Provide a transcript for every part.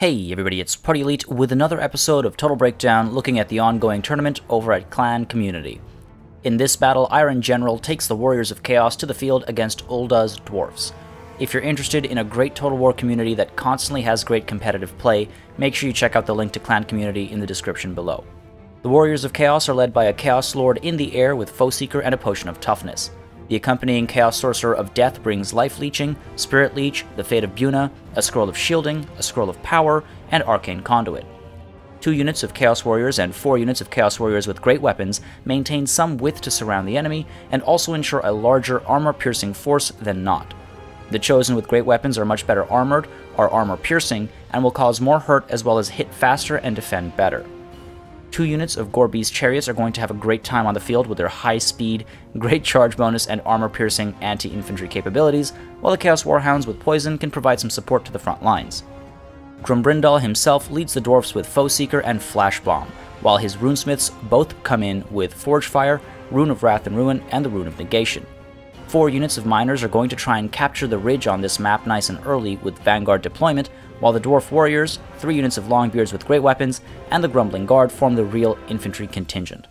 Hey everybody, it's Party Elite with another episode of Total Breakdown looking at the ongoing tournament over at Clan Community. In this battle, Irongeneral takes the Warriors of Chaos to the field against Ulda's Dwarfs. If you're interested in a great Total War community that constantly has great competitive play, make sure you check out the link to Clan Community in the description below. The Warriors of Chaos are led by a Chaos Lord in the air with Foe Seeker and a Potion of Toughness. The accompanying Chaos Sorcerer of Death brings Life Leeching, Spirit Leech, the Fate of Buna, a Scroll of Shielding, a Scroll of Power, and Arcane Conduit. 2 units of Chaos Warriors and 4 units of Chaos Warriors with great weapons maintain some width to surround the enemy, and also ensure a larger armor-piercing force than not. The Chosen with great weapons are much better armored, are armor-piercing, and will cause more hurt as well as hit faster and defend better. 2 units of Gorebeast Chariots are going to have a great time on the field with their high speed, great charge bonus, and armor-piercing anti-infantry capabilities, while the Chaos Warhounds with poison can provide some support to the front lines. Grumbrindal himself leads the Dwarfs with Foe Seeker and Flash Bomb, while his Runesmiths both come in with Forge Fire, Rune of Wrath and Ruin, and the Rune of Negation. 4 units of Miners are going to try and capture the ridge on this map nice and early with Vanguard deployment, while the Dwarf Warriors, 3 units of Longbeards with great weapons, and the Grumbling Guard form the real infantry contingent.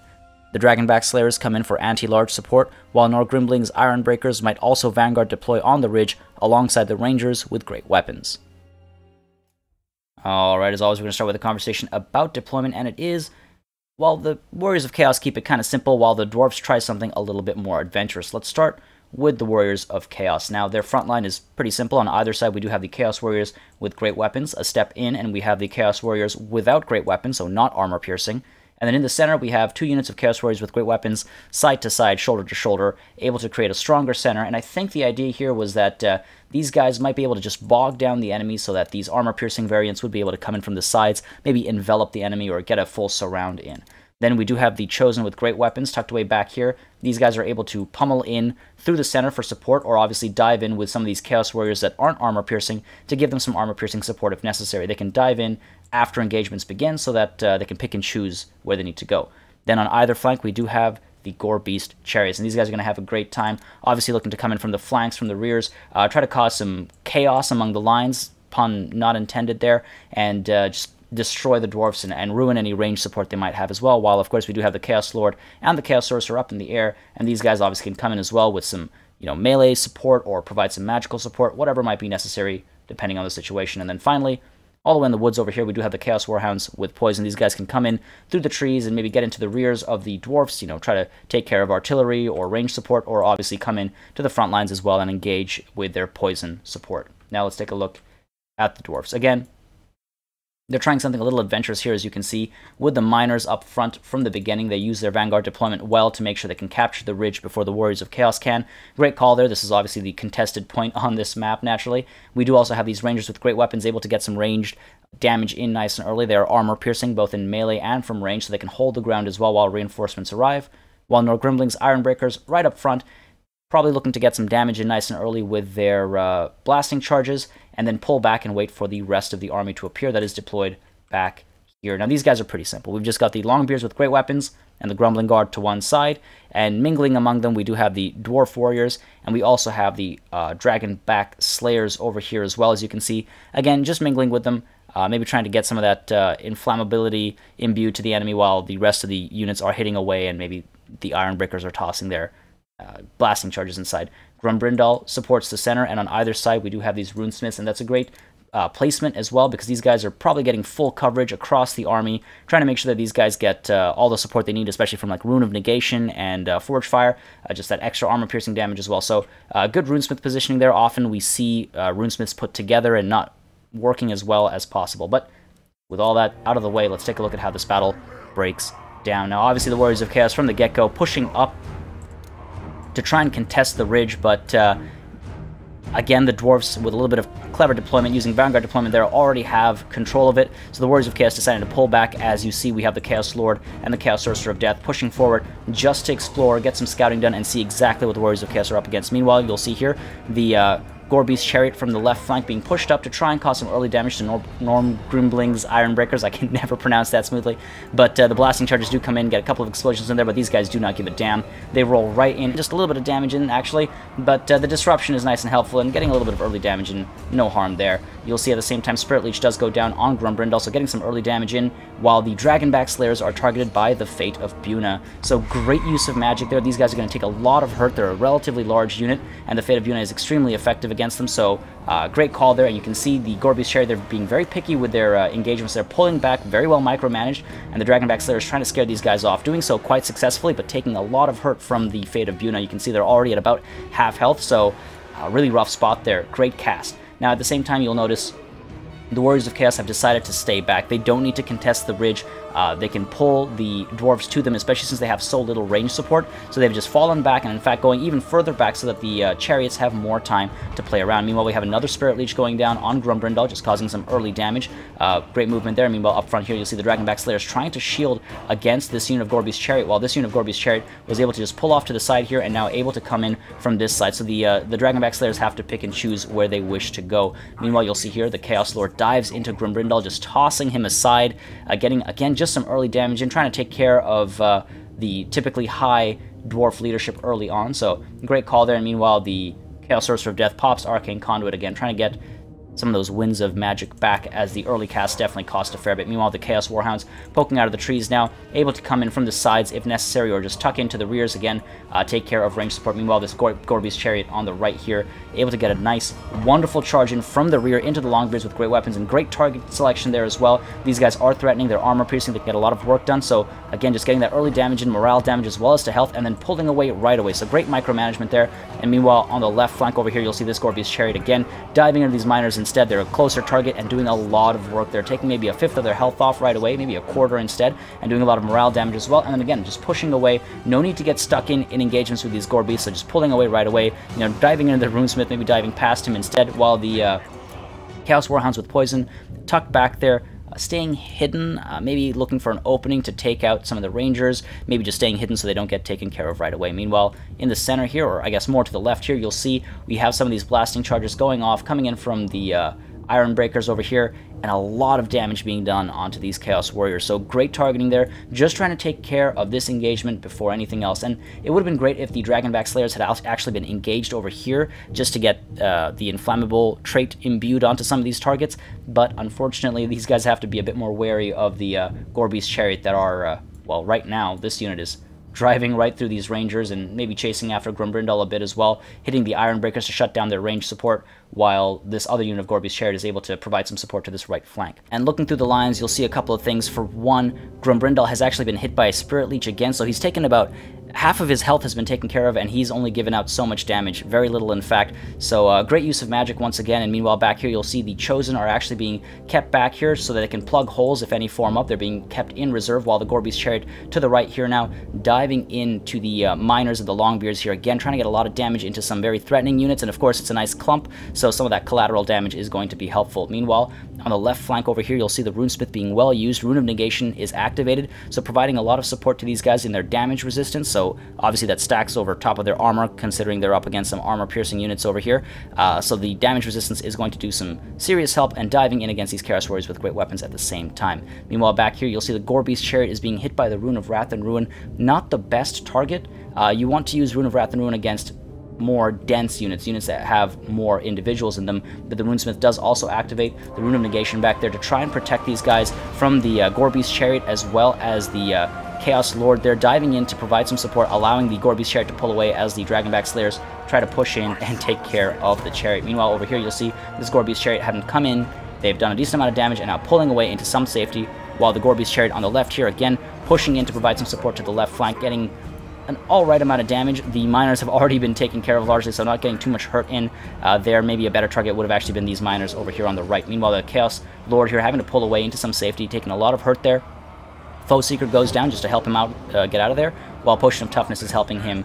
The Dragonback Slayers come in for anti-large support, while Norgrimbling's Ironbreakers might also Vanguard deploy on the ridge alongside the Rangers with great weapons. Alright, as always, we're going to start with a conversation about deployment, and it is, while the Warriors of Chaos keep it kind of simple, while the Dwarfs try something a little bit more adventurous. Let's start with the Warriors of Chaos. Now, their front line is pretty simple. On either side, we do have the Chaos Warriors with great weapons, a step in, and we have the Chaos Warriors without great weapons, so not armor-piercing. And then in the center, we have 2 units of Chaos Warriors with great weapons, side to side, shoulder to shoulder, able to create a stronger center. And I think the idea here was that these guys might be able to just bog down the enemy so that these armor-piercing variants would be able to come in from the sides, maybe envelop the enemy or get a full surround in. Then we do have the Chosen with great weapons tucked away back here. These guys are able to pummel in through the center for support, or obviously dive in with some of these Chaos Warriors that aren't armor-piercing to give them some armor-piercing support if necessary. They can dive in after engagements begin so that they can pick and choose where they need to go. Then on either flank, we do have the Gorebeast Chariots, and these guys are going to have a great time, obviously looking to come in from the flanks, from the rears, try to cause some chaos among the lines, pun not intended there, and just destroy the Dwarfs and ruin any range support they might have as well, while of course we do have the Chaos Lord and the Chaos Sorcerer up in the air, and these guys obviously can come in as well with some, melee support or provide some magical support, whatever might be necessary depending on the situation. And then finally, all the way in the woods over here, we do have the Chaos Warhounds with poison. These guys can come in through the trees and maybe get into the rears of the Dwarfs, try to take care of artillery or range support, or obviously come in to the front lines as well and engage with their poison support. Now let's take a look at the Dwarfs. Again, they're trying something a little adventurous here, as you can see. With the Miners up front from the beginning, they use their Vanguard deployment well to make sure they can capture the ridge before the Warriors of Chaos can. Great call there. This is obviously the contested point on this map, naturally. We do also have these Rangers with great weapons able to get some ranged damage in nice and early. They are armor-piercing, both in melee and from range, so they can hold the ground as well while reinforcements arrive. While Norgrimbling's Ironbreakers right up front, probably looking to get some damage in nice and early with their blasting charges, and then pull back and wait for the rest of the army to appear that is deployed back here. Now, these guys are pretty simple. We've just got the Longbeards with great weapons and the Grumbling Guard to one side, and mingling among them, we do have the Dwarf Warriors, and we also have the Dragonback Slayers over here as well, as you can see. Again, just mingling with them, maybe trying to get some of that inflammability imbued to the enemy while the rest of the units are hitting away, and maybe the Ironbreakers are tossing their blasting charges inside. Grumbrindal supports the center, and on either side we do have these Runesmiths, and that's a great placement as well, because these guys are probably getting full coverage across the army, trying to make sure that these guys get all the support they need, especially from like Rune of Negation and Forge Fire, just that extra armor-piercing damage as well. So good Runesmith positioning there. Often we see Runesmiths put together and not working as well as possible. But with all that out of the way, let's take a look at how this battle breaks down. Now, obviously the Warriors of Chaos from the get-go pushing up to try and contest the ridge, but again, the Dwarfs, with a little bit of clever deployment, using Vanguard deployment there, already have control of it. So the Warriors of Chaos decided to pull back. As you see, we have the Chaos Lord and the Chaos Sorcerer of Death pushing forward just to explore, get some scouting done, and see exactly what the Warriors of Chaos are up against. Meanwhile, you'll see here the Gorby's Chariot from the left flank being pushed up to try and cause some early damage to Norm Grimbling's Ironbreakers. I can never pronounce that smoothly. But the blasting charges do come in, get a couple of explosions in there, but these guys do not give a damn. They roll right in, just a little bit of damage in, actually. But the disruption is nice and helpful, and getting a little bit of early damage in, no harm there. You'll see at the same time Spirit Leech does go down on Grumbrind, also getting some early damage in, while the Dragonback Slayers are targeted by the Fate of Buna. So great use of magic there. These guys are going to take a lot of hurt. They're a relatively large unit, and the Fate of Buna is extremely effective against them, so great call there. And you can see the Gorby's Chariot, they're being very picky with their engagements. They're pulling back, very well micromanaged, and the Dragonback Slayer is trying to scare these guys off, doing so quite successfully, but taking a lot of hurt from the Fate of Buna. You can see they're already at about half health, so really rough spot there. Great cast. Now at the same time, you'll notice the Warriors of Chaos have decided to stay back. They don't need to contest the bridge. They can pull the Dwarves to them, especially since they have so little range support. So they've just fallen back, and in fact going even further back so that the Chariots have more time to play around. Meanwhile, we have another Spirit Leech going down on Grumbrindal, just causing some early damage. Great movement there. Meanwhile, up front here, you'll see the Dragonback Slayers trying to shield against this unit of Gorby's Chariot, while this unit of Gorby's Chariot was able to just pull off to the side here and now able to come in from this side. So the Dragonback Slayers have to pick and choose where they wish to go. Meanwhile, you'll see here the Chaos Lord dives into Grumbrindal, just tossing him aside, getting, again, just some early damage and trying to take care of the typically high dwarf leadership early on. So great call there. And meanwhile, the Chaos Sorcerer of Death pops Arcane Conduit again, trying to get some of those winds of magic back, as the early cast definitely cost a fair bit. Meanwhile, the Chaos Warhounds poking out of the trees now, able to come in from the sides if necessary, or just tuck into the rears again, take care of range support. Meanwhile, this Gorby's Chariot on the right here, able to get a nice, wonderful charge in from the rear into the Longbeards with great weapons, and great target selection there as well. These guys are threatening, they're armor piercing, they get a lot of work done, so again, just getting that early damage and morale damage as well as to health, and then pulling away right away. So great micromanagement there. And meanwhile, on the left flank over here, you'll see this Gorby's Chariot again, diving into these miners instead. They're a closer target and doing a lot of work. They're taking maybe a fifth of their health off right away, maybe a quarter instead, and doing a lot of morale damage as well. And then again, just pushing away. No need to get stuck in engagements with these Gorbies, so just pulling away right away, you know, diving into the Runesmith, maybe diving past him instead, while the Chaos Warhounds with poison tucked back there, staying hidden, maybe looking for an opening to take out some of the Rangers, maybe just staying hidden so they don't get taken care of right away. Meanwhile, in the center here, or I guess more to the left here, you'll see we have some of these blasting charges going off, coming in from the Iron Breakers over here, and a lot of damage being done onto these Chaos Warriors. So great targeting there, just trying to take care of this engagement before anything else. And it would have been great if the Dragonback Slayers had actually been engaged over here just to get the inflammable trait imbued onto some of these targets, but unfortunately these guys have to be a bit more wary of the Gorby's Chariot that are, well, right now this unit is driving right through these Rangers and maybe chasing after Grumbrindal a bit as well, hitting the Iron Breakers to shut down their range support, while this other unit of Gorby's Chariot is able to provide some support to this right flank. And looking through the lines, you'll see a couple of things. For one, Grumbrindal has actually been hit by a Spirit Leech again, so he's taken about half of his health has been taken care of, and he's only given out so much damage, very little in fact. So great use of magic once again. And meanwhile, back here you'll see the Chosen are actually being kept back here so that they can plug holes if any form up. They're being kept in reserve, while the Gorby's Chariot to the right here now diving into the miners of the Longbeards here again, trying to get a lot of damage into some very threatening units. And of course it's a nice clump, so some of that collateral damage is going to be helpful. Meanwhile, on the left flank over here, you'll see the Runesmith being well used. Rune of Negation is activated, so providing a lot of support to these guys in their damage resistance. So obviously that stacks over top of their armor, considering they're up against some armor-piercing units over here. So the damage resistance is going to do some serious help, and diving in against these Chaos Warriors with great weapons at the same time. Meanwhile, back here, you'll see the Gorby's Chariot is being hit by the Rune of Wrath and Ruin. Not the best target. You want to use Rune of Wrath and Ruin against more dense units, units that have more individuals in them, but the Runesmith does also activate the Rune of Negation back there to try and protect these guys from the Gorby's Chariot, as well as the Chaos Lord. They're diving in to provide some support, allowing the Gorby's Chariot to pull away as the Dragonback Slayers try to push in and take care of the Chariot. Meanwhile, over here you'll see this Gorby's Chariot having come in, they've done a decent amount of damage and now pulling away into some safety, while the Gorby's Chariot on the left here again pushing in to provide some support to the left flank, getting an alright amount of damage. The miners have already been taken care of largely, so not getting too much hurt in there. Maybe a better target would have actually been these miners over here on the right. Meanwhile, the Chaos Lord here having to pull away into some safety, taking a lot of hurt there. Foe Seeker goes down just to help him out, get out of there, while Potion of Toughness is helping him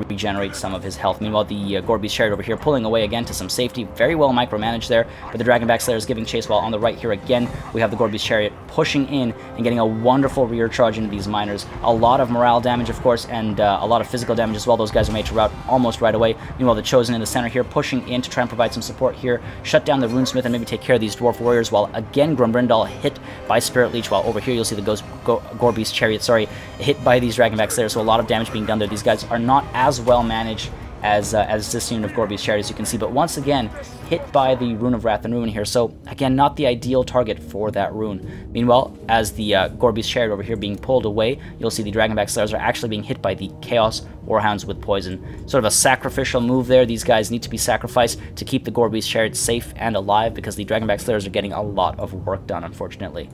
regenerate some of his health. Meanwhile, the Goreby's Chariot over here pulling away again to some safety. Very well micromanaged there, but the Dragonback Slayer is giving chase, while on the right here again, we have the Goreby's Chariot pushing in and getting a wonderful rear charge into these miners. A lot of morale damage, of course, and a lot of physical damage as well. Those guys are made to rout almost right away. Meanwhile, the Chosen in the center here pushing in to try and provide some support here, shut down the Runesmith and maybe take care of these Dwarf Warriors, while again Grumbrindal hit by Spirit Leech, while over here you'll see the Goreby's Chariot, hit by these Dragonback Slayers, so a lot of damage being done there. These guys are not as well managed as this unit of Goreby's Chariot, as you can see, but once again hit by the Rune of Wrath and Ruin here, so again not the ideal target for that rune. Meanwhile, as the Goreby's Chariot over here being pulled away, you'll see the Dragonback Slayers are actually being hit by the Chaos Warhounds with poison. Sort of a sacrificial move there. These guys need to be sacrificed to keep the Goreby's Chariot safe and alive, because the Dragonback Slayers are getting a lot of work done, unfortunately.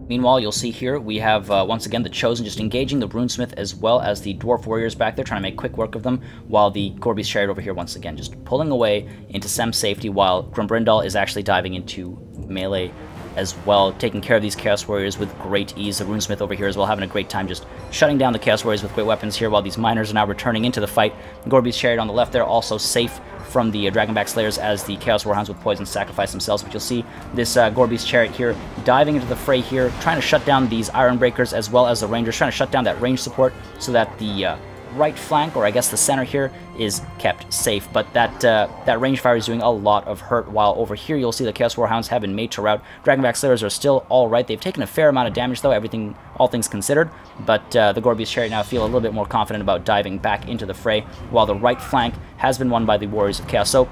Meanwhile, you'll see here we have, once again, the Chosen just engaging the Runesmith as well as the Dwarf Warriors back there, trying to make quick work of them, while the Goreby's Chariot over here, once again, just pulling away into some safety, while Grumbrindal is actually diving into melee as well, taking care of these Chaos Warriors with great ease. The Runesmith over here as well, having a great time just shutting down the Chaos Warriors with great weapons here, while these miners are now returning into the fight. Goreby's Chariot on the left there, also safe from the Dragonback Slayers as the Chaos Warhounds with poison sacrifice themselves. But you'll see this Goreby's Chariot here diving into the fray here, trying to shut down these Iron Breakers as well as the Rangers, trying to shut down that range support so that the right flank, or I guess the center here, is kept safe. But that range fire is doing a lot of hurt, while over here you'll see the Chaos Warhounds have been made to rout. Dragonback Slayers are still alright. They've taken a fair amount of damage though, all things considered, but the Goreby's Chariot now feel a little bit more confident about diving back into the fray, while the right flank has been won by the Warriors of Chaos. So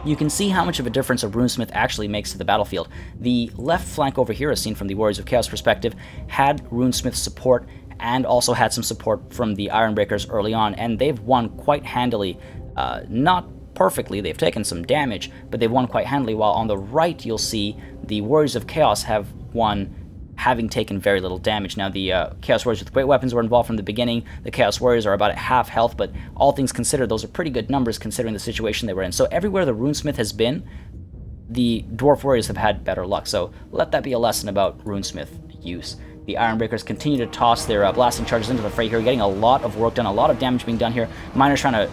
you can see how much of a difference a Runesmith actually makes to the battlefield. The left flank over here, as seen from the Warriors of Chaos perspective, had Runesmith support and also had some support from the Ironbreakers early on, and they've won quite handily. Not perfectly, they've taken some damage, but they've won quite handily, while on the right you'll see the Warriors of Chaos have won having taken very little damage. Now, the Chaos Warriors with great weapons were involved from the beginning. The Chaos Warriors are about at half health, but all things considered, those are pretty good numbers considering the situation they were in. So everywhere the Runesmith has been, the Dwarf Warriors have had better luck, so let that be a lesson about Runesmith use. The Ironbreakers continue to toss their blasting charges into the fray here, getting a lot of work done, a lot of damage being done here. Miners trying to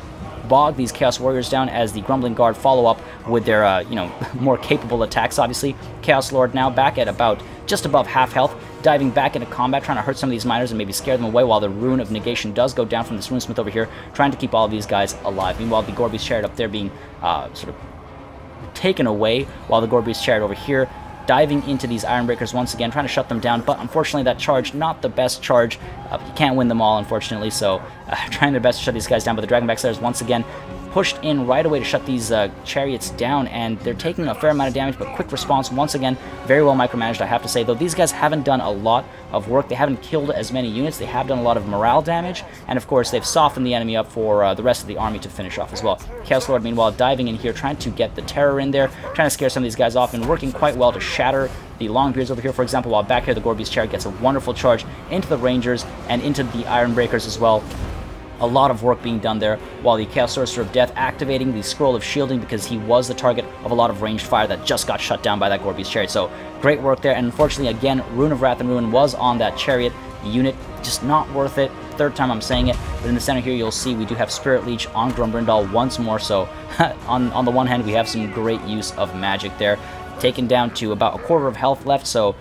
bog these Chaos Warriors down as the Grumbling Guard follow up with their, more capable attacks, obviously. Chaos Lord now back at about just above half health, diving back into combat, trying to hurt some of these miners and maybe scare them away, while the Rune of Negation does go down from this Runesmith over here, trying to keep all of these guys alive. Meanwhile, the Goreby's Chariot up there being sort of taken away, while the Goreby's Chariot over here diving into these Ironbreakers once again, trying to shut them down, but unfortunately that charge, not the best charge. You can't win them all, unfortunately, so trying their best to shut these guys down, but the Dragonback Slayers once again pushed in right away to shut these chariots down, and they're taking a fair amount of damage, but quick response once again, very well micromanaged, I have to say. Though these guys haven't done a lot of work, they haven't killed as many units, they have done a lot of morale damage, and of course they've softened the enemy up for the rest of the army to finish off as well. Chaos Lord, meanwhile, diving in here, trying to get the terror in there, trying to scare some of these guys off, and working quite well to shatter the Longbeards over here, for example, while back here the Goreby's Chariot gets a wonderful charge into the Rangers and into the Ironbreakers as well. A lot of work being done there, while the Chaos Sorcerer of Death activating the Scroll of Shielding because he was the target of a lot of ranged fire that just got shut down by that Goreby's Chariot. So great work there, and unfortunately again, Rune of Wrath and Ruin was on that Chariot unit, just not worth it. Third time I'm saying it, but in the center here you'll see we do have Spirit Leech on Grumbrindal once more, so on the one hand we have some great use of magic there, taken down to about a quarter of health left, so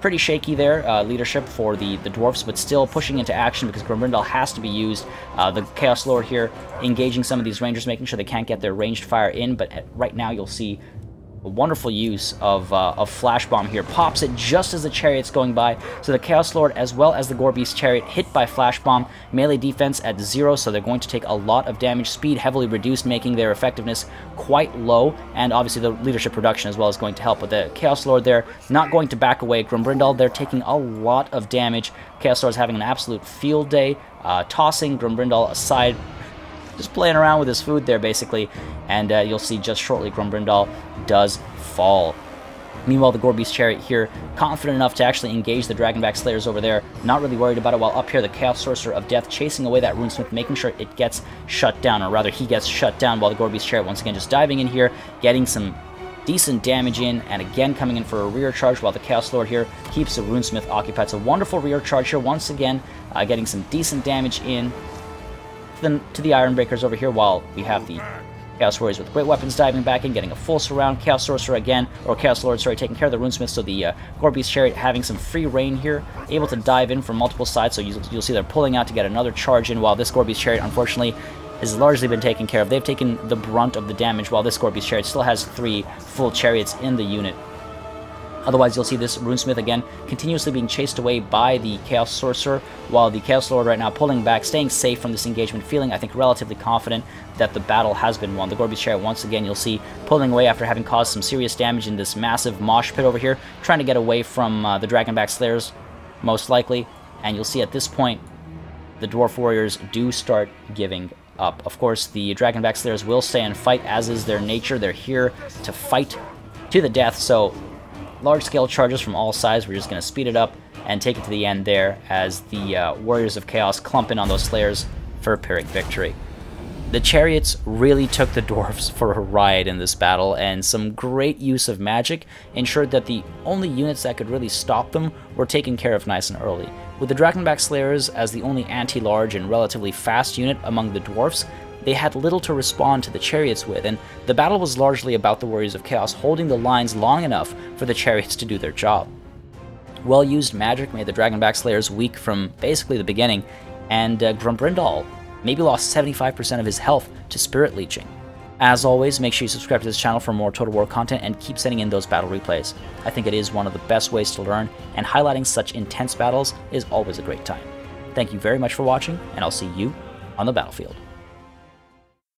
pretty shaky there, leadership for the Dwarfs, but still pushing into action because Grumbrindal has to be used. The Chaos Lord here engaging some of these Rangers, making sure they can't get their ranged fire in, but right now you'll see a wonderful use of Flash Bomb here. Pops it just as the Chariot's going by, so the Chaos Lord as well as the Goreby's Chariot hit by Flash Bomb. Melee defense at 0, so they're going to take a lot of damage. Speed heavily reduced, making their effectiveness quite low, and obviously the leadership production as well is going to help. But the Chaos Lord there not going to back away. Grumbrindal, they're taking a lot of damage. Chaos Lord's having an absolute field day, tossing Grumbrindal aside, just playing around with his food there, basically, and you'll see just shortly Grumbrindal does fall. Meanwhile, the Goreby's Chariot here, confident enough to actually engage the Dragonback Slayers over there, not really worried about it, while up here the Chaos Sorcerer of Death chasing away that Runesmith, making sure it gets shut down, or rather he gets shut down, while the Goreby's Chariot once again just diving in here, getting some decent damage in, and again coming in for a rear charge, while the Chaos Lord here keeps the Runesmith occupied. So wonderful rear charge here once again, getting some decent damage in to the Iron Breakers over here, while we have the Chaos Warriors with great weapons diving back in, getting a full surround. Chaos Sorcerer again, or Chaos Lord, sorry, taking care of the Runesmith, so the Gorebeast Chariot having some free reign here, able to dive in from multiple sides, so you'll see they're pulling out to get another charge in, while this Gorebeast Chariot, unfortunately, has largely been taken care of. They've taken the brunt of the damage, while this Gorebeast Chariot still has 3 full chariots in the unit. Otherwise, you'll see this Runesmith again continuously being chased away by the Chaos Sorcerer, while the Chaos Lord right now pulling back, staying safe from this engagement, feeling, I think, relatively confident that the battle has been won. The Gorebeast Chariot, once again, you'll see pulling away after having caused some serious damage in this massive mosh pit over here, trying to get away from the Dragonback Slayers, most likely. And you'll see at this point, the Dwarf Warriors do start giving up. Of course, the Dragonback Slayers will stay and fight, as is their nature. They're here to fight to the death, so large-scale charges from all sides. We're just going to speed it up and take it to the end there as the Warriors of Chaos clump in on those Slayers for a Pyrrhic victory. The Chariots really took the Dwarfs for a ride in this battle, and some great use of magic ensured that the only units that could really stop them were taken care of nice and early. With the Dragonback Slayers as the only anti-large and relatively fast unit among the Dwarfs, they had little to respond to the Chariots with, and the battle was largely about the Warriors of Chaos holding the lines long enough for the Chariots to do their job. Well-used magic made the Dragonback Slayers weak from basically the beginning, and Grumbrindal maybe lost 75% of his health to Spirit Leeching. As always, make sure you subscribe to this channel for more Total War content and keep sending in those battle replays. I think it is one of the best ways to learn, and highlighting such intense battles is always a great time. Thank you very much for watching, and I'll see you on the battlefield.